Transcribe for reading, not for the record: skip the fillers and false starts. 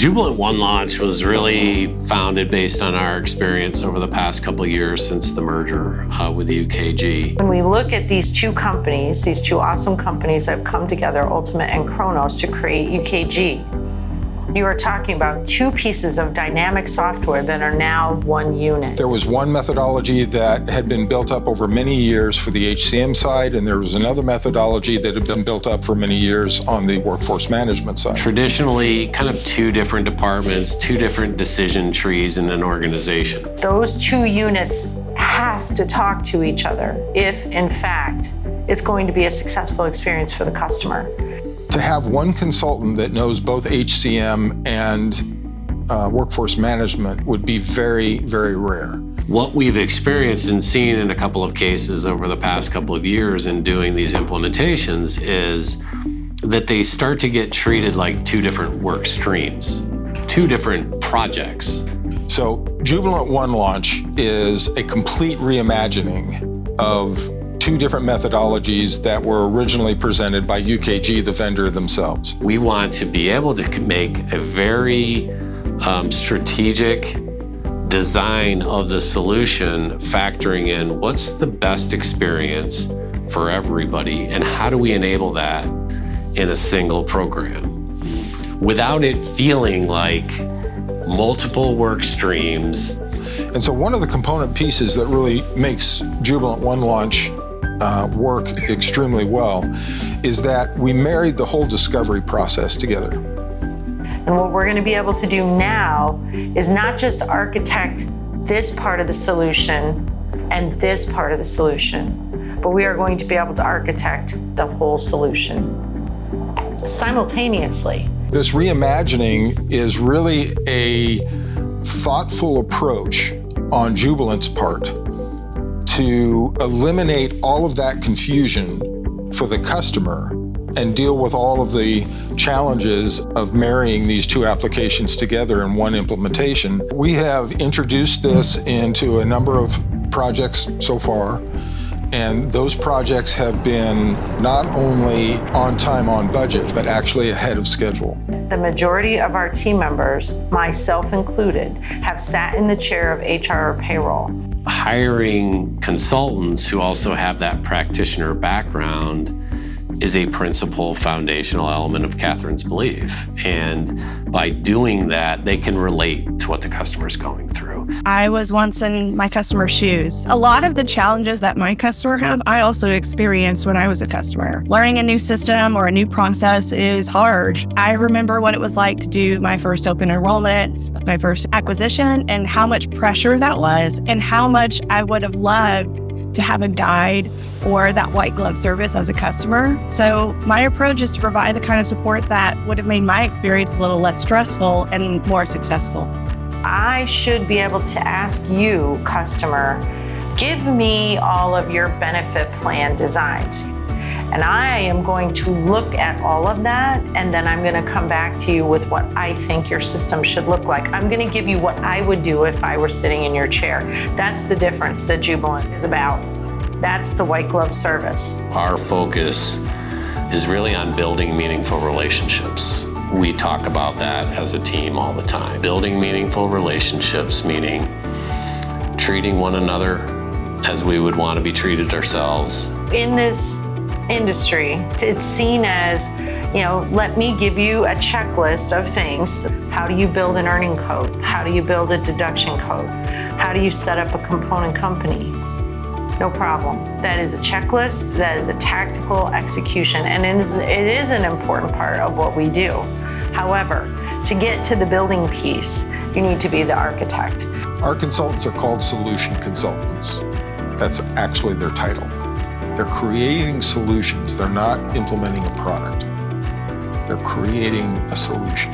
Jubilant One launch was really founded based on our experience over the past couple of years since the merger with UKG. When we look at these two companies, these two awesome companies that have come together, Ultimate and Kronos, to create UKG, you are talking about two pieces of dynamic software that are now one unit. There was one methodology that had been built up over many years for the HCM side, and there was another methodology that had been built up for many years on the workforce management side. Traditionally, kind of two different departments, two different decision trees in an organization. Those two units have to talk to each other if, in fact, it's going to be a successful experience for the customer. To have one consultant that knows both HCM and workforce management would be very, very rare. What we've experienced and seen in a couple of cases over the past couple of years in doing these implementations is that they start to get treated like two different work streams, two different projects. So Jubilant One launch is a complete reimagining of two different methodologies that were originally presented by UKG, the vendor themselves. We want to be able to make a very strategic design of the solution, factoring in what's the best experience for everybody and how do we enable that in a single program without it feeling like multiple work streams. And so one of the component pieces that really makes Jubilant One launch work extremely well is that we married the whole discovery process together. And what we're going to be able to do now is not just architect this part of the solution and this part of the solution, but we are going to be able to architect the whole solution simultaneously. This reimagining is really a thoughtful approach on Jubilant's part to eliminate all of that confusion for the customer and deal with all of the challenges of marrying these two applications together in one implementation. We have introduced this into a number of projects so far, and those projects have been not only on time, on budget, but actually ahead of schedule. The majority of our team members, myself included, have sat in the chair of HR or payroll. Hiring consultants who also have that practitioner background is a principal foundational element of Catherine's belief. And by doing that, they can relate to what the customer's going through. I was once in my customer's shoes. A lot of the challenges that my customer have, I also experienced when I was a customer. Learning a new system or a new process is hard. I remember what it was like to do my first open enrollment, my first acquisition, and how much pressure that was, and how much I would have loved to have a guide or that white glove service as a customer. So my approach is to provide the kind of support that would have made my experience a little less stressful and more successful. I should be able to ask you, customer, give me all of your benefit plan designs. And I am going to look at all of that, and then I'm going to come back to you with what I think your system should look like. I'm going to give you what I would do if I were sitting in your chair. That's the difference that Jubilant is about. That's the white glove service. Our focus is really on building meaningful relationships. We talk about that as a team all the time. Building meaningful relationships, meaning treating one another as we would want to be treated ourselves. In this industry, it's seen as, let me give you a checklist of things. How do you build an earning code? How do you build a deduction code? How do you set up a component company? No problem. That is a checklist. That is a tactical execution, and it is an important part of what we do. However, to get to the building piece, you need to be the architect. Our consultants are called solution consultants. That's actually their title. They're creating solutions. They're not implementing a product. They're creating a solution.